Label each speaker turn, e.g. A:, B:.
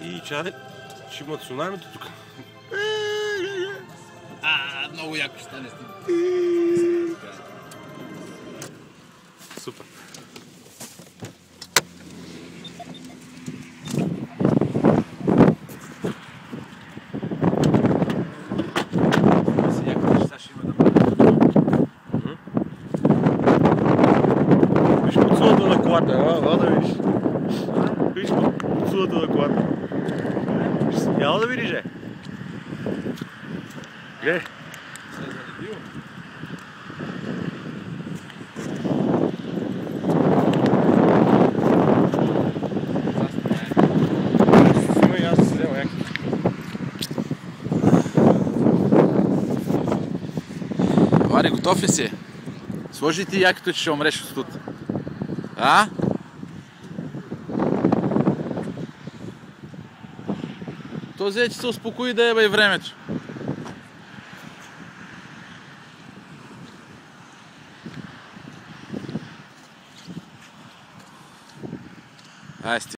A: И чай, ще има цунамито тук.
B: Много яко ще стане с теб.
A: Супер. Виж подсулата на колата, ела да видиш. Виж подсулата на колата. Ела да видиш, Гледай.
B: Вари, готов ли си? Сложи ти якото, че ще умреш от студ. А? Този е, че се успокои да еба и времето. Ай,